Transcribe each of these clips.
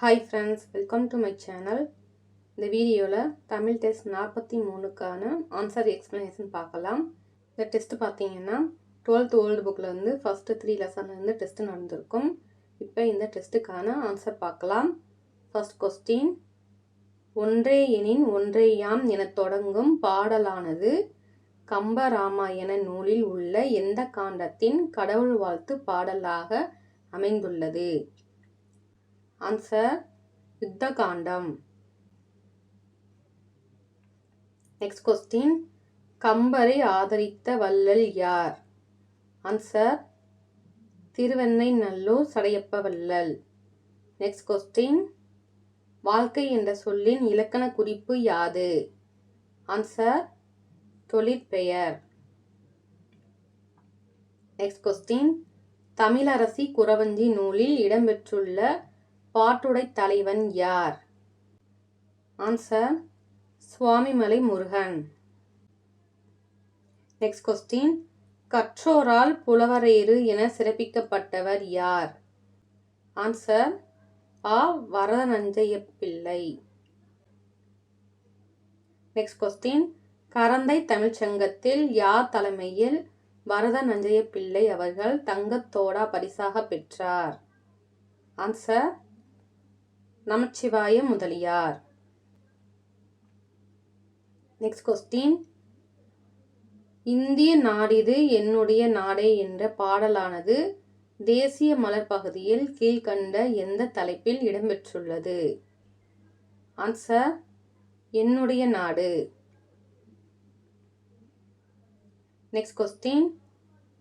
Hi friends, welcome to my channel. இந்த வீடியோவில் Tamil test 43க்கான answer explanation பார்க்கலாம். இந்த டெஸ்ட்டு பார்த்தீங்கன்னா 12th ஓல்டு புக்கில் வந்து ஃபஸ்ட்டு 3 லெசன்லேருந்து டெஸ்ட்டு நடந்திருக்கும். இப்போ இந்த டெஸ்ட்டுக்கான ஆன்சர் பார்க்கலாம். ஃபர்ஸ்ட் கொஸ்டின், ஒன்றே எனின் ஒன்றேயாம் என தொடங்கும் பாடலானது கம்பராமாயண நூலில் உள்ள எந்த காண்டத்தின் கடவுள் வாழ்த்து பாடலாக அமைந்துள்ளது? ஆன்சர் யுத்த காண்டம். நெக்ஸ்ட் கொஸ்டின், கம்பரை ஆதரித்த வள்ளல் யார்? ஆன்சர் திருவெண்ணெய்நல்லூர் சடையப்ப வள்ளல். நெக்ஸ்ட் கொஸ்டின், வாழ்க்கை என்ற சொல்லின் இலக்கண குறிப்பு யாது? ஆன்சர் தொழிற்பெயர். நெக்ஸ்ட் கொஸ்டின், தமிழரசி குறவஞ்சி நூலில் இடம்பெற்றுள்ள பாட்டுடை தலைவன் யார்? Answer Swamimalai Murugan. Next question, கற்றோரால் புலவரேறு என சிறப்பிக்கப்பட்டவர் யார்? ஆன்சர் ஆ வரதநஞ்சைய பிள்ளை. நெக்ஸ்ட் கொஸ்டின், கரந்தை தமிழ்ச்சங்கத்தில் யார் தலைமையில் வரதநஞ்சைய பிள்ளை அவர்கள் தங்கத்தோடா பரிசாக பெற்றார்? ஆன்சர் நமச்சிவாய முதலியார். நெக்ஸ்ட் கொஸ்டின், இந்திய நாடிது என்னுடைய நாடே என்ற பாடலானது தேசிய மலர் பகுதியில் கீழ்கண்ட எந்த தலைப்பில் இடம்பெற்றுள்ளது? ஆன்சர் என்னுடைய நாடு. நெக்ஸ்ட் கொஸ்டின்,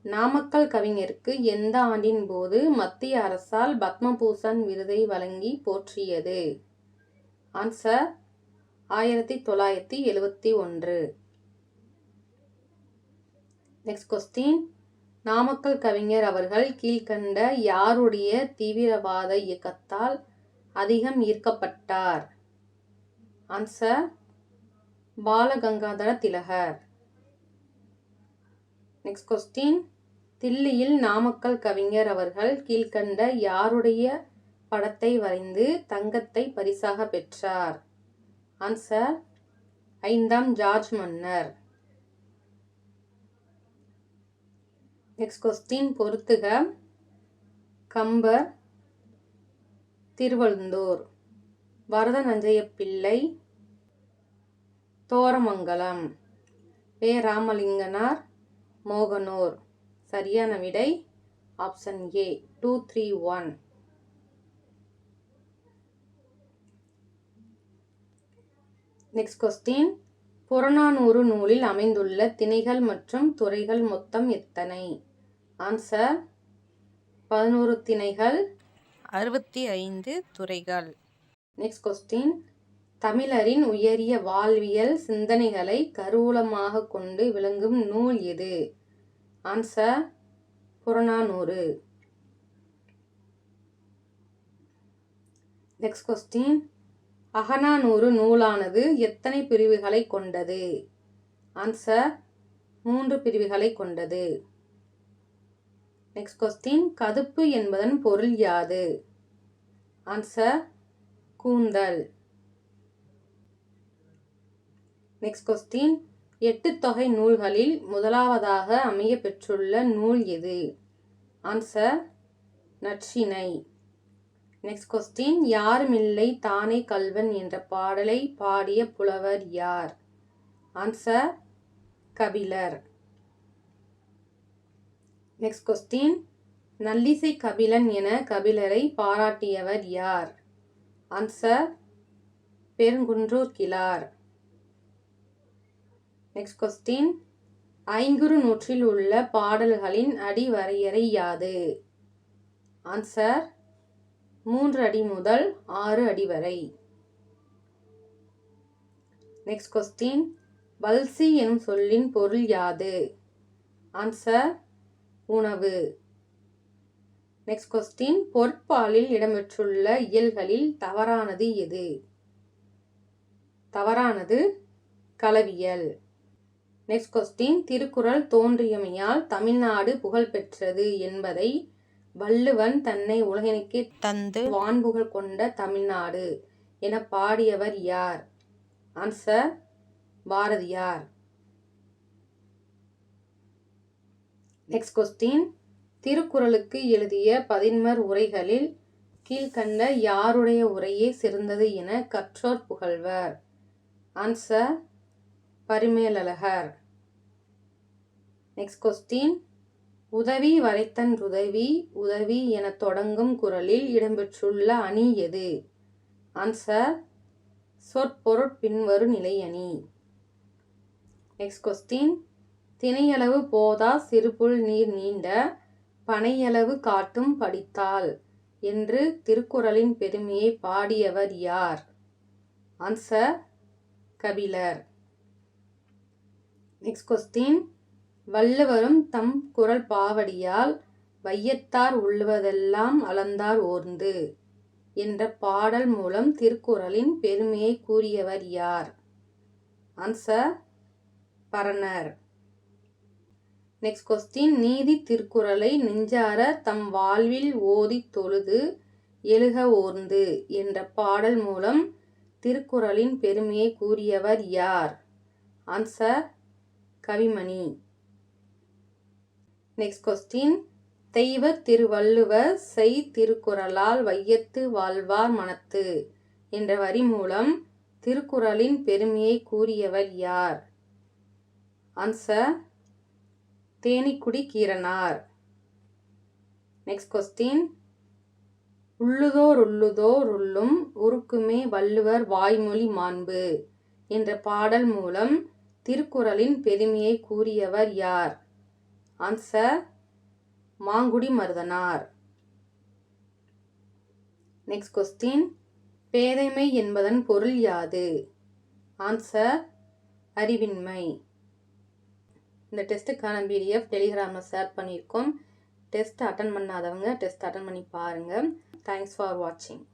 நாமக்கல் கவிஞருக்கு எந்த ஆண்டின் போது மத்திய அரசால் பத்மபூஷன் விருதை வழங்கி போற்றியது? ஆன்சர் 1971. நெக்ஸ்ட் கொஸ்டின், நாமக்கல் கவிஞர் அவர்கள் கீழ்கண்ட யாருடைய தீவிரவாத இயக்கத்தால் அதிகம் ஈர்க்கப்பட்டார்? ஆன்சர் பாலகங்காதர திலகர். நெக்ஸ்ட் கொஸ்டின், தில்லியில் நாமக்கல் கவிஞர் அவர்கள் கீழ்கண்ட யாருடைய படத்தை வரைந்து தங்கத்தை பரிசாக பெற்றார்? ஆன்சர் 5ஆம் ஜார்ஜ் மன்னர். நெக்ஸ்ட் கொஸ்டின், பொறுத்துக. கம்பர், திருவழுந்தூர், வரதநஞ்சைய பிள்ளை, தோரமங்கலம், வே ராமலிங்கனார், மோகனூர். சரியான விடை option A 231. Next question, Purananuru நூலில் அமைந்துள்ள திணைகள் மற்றும் துறைகள் மொத்தம் எத்தனை? ஆன்சர் 11 திணைகள், 65 துறைகள். நெக்ஸ்ட் கொஸ்டின், தமிழரின் உயரிய வாழ்வியல் சிந்தனைகளை கருவூலமாக கொண்டு விளங்கும் நூல் எது? Answer Purananuru. Next question, Akananuru நூலானது எத்தனை பிரிவுகளை கொண்டது? ஆன்சர் 3 பிரிவுகளை கொண்டது. நெக்ஸ்ட் கொஸ்டின், கதுப்பு என்பதன் பொருள் யாது? ஆன்சர் கூந்தல். நெக்ஸ்ட் கொஸ்டின், 8 தொகை நூல்களில் முதலாவதாக அமைய பெற்றுள்ள நூல் எது? ஆன்சர் நற்றிணை. நெக்ஸ்ட் கொஸ்டின், யாருமில்லை தானே கள்வன் என்ற பாடலை பாடிய புலவர் யார்? ஆன்சர் கபிலர். நெக்ஸ்ட் கொஸ்டின், நல்லிசை கபிலன் என கபிலரை பாராட்டியவர் யார்? ஆன்சர் பெருங்குன்றூர் கிழார். நெக்ஸ்ட் கொஸ்டின், ஐங்குறு நூற்றில் உள்ள பாடல்களின் அடி வரையறை யாது? ஆன்சர் 3 அடி முதல் 6 அடி வரை. நெக்ஸ்ட் கொஸ்டின், வல்சி எனும் சொல்லின் பொருள் யாது? ஆன்சர் உணவு. நெக்ஸ்ட் கொஸ்டின், பொற்பாலில் இடம்பெற்றுள்ள இயல்களில் தவறானது எது? தவறானது களவியல். நெக்ஸ்ட் கொஸ்டின், திருக்குறள் தோன்றியமையால் தமிழ்நாடு புகழ் பெற்றது என்பதை வள்ளுவன் தன்னை உலகினுக்கே தந்து வான்புகழ் கொண்ட தமிழ்நாடு என பாடியவர் யார்? ஆன்சர் பாரதியார். Next question. திருக்குறளுக்கு எழுதிய 11 உரைகளில் கீழ்கண்ட யாருடைய உரையே சிறந்தது என கற்றோர் புகழ்வர்? ஆன்சர் பரிமேலழகர். Next question. உதவி வரைத்தன் உதவி உதவி என தொடங்கும் குறளில் இடம்பெற்றுள்ள அணி எது? ஆன்சர் சொற்பொருட் பின்வரு நிலை அணி. Next question. திணையளவு போதா சிறுபுல் நீர் நீண்ட பனையளவு காட்டும் படித்தால் என்று திருக்குறளின் பெருமையை பாடியவர் யார்? ஆன்சர் கபிலர். Next question. வள்ளுவரும் தம் குறள் பாவடியால் வையத்தார் உள்ளுவதெல்லாம் அளந்தார் ஓர்ந்து என்ற பாடல் மூலம் திருக்குறளின் பெருமையை கூறியவர் யார்? ஆன்சர் பரணர். Next question. நீதி திருக்குறளை நெஞ்சார தம் வாழ்வில் ஓதி தொழுது எழுக ஓர்ந்து என்ற பாடல் மூலம் திருக்குறளின் பெருமையை கூறியவர் யார்? ஆன்சர் கவிமணி. Next question. தெய்வ திருவள்ளுவர் செய் திருக்குறளால் வையத்து வாழ்வார் மனத்து என்ற வரி மூலம் திருக்குறளின் பெருமையை கூறியவர் யார்? Answer Thenikudi Keeranar. Next question. உள்ளுதோர் உள்ளுதோர் உள்ளும் உருக்குமே வள்ளுவர் வாய்மொழி மாண்பு என்ற பாடல் மூலம் திருக்குறளின் பெருமையை கூறியவர் யார்? Answer Mangudi Marudhanar. Next question. பேதைமை என்பதன் பொருள் யாது? ஆன்சர் அறிவின்மை. இந்த டெஸ்ட்டுக்கான பிடிஎஃப் டெலிகிராமில் ஷேர் பண்ணியிருக்கோம். டெஸ்ட் அட்டன் பண்ணாதவங்க டெஸ்ட் அட்டன் பண்ணி பாருங்கள். தேங்க்ஸ் ஃபார் வாட்சிங்.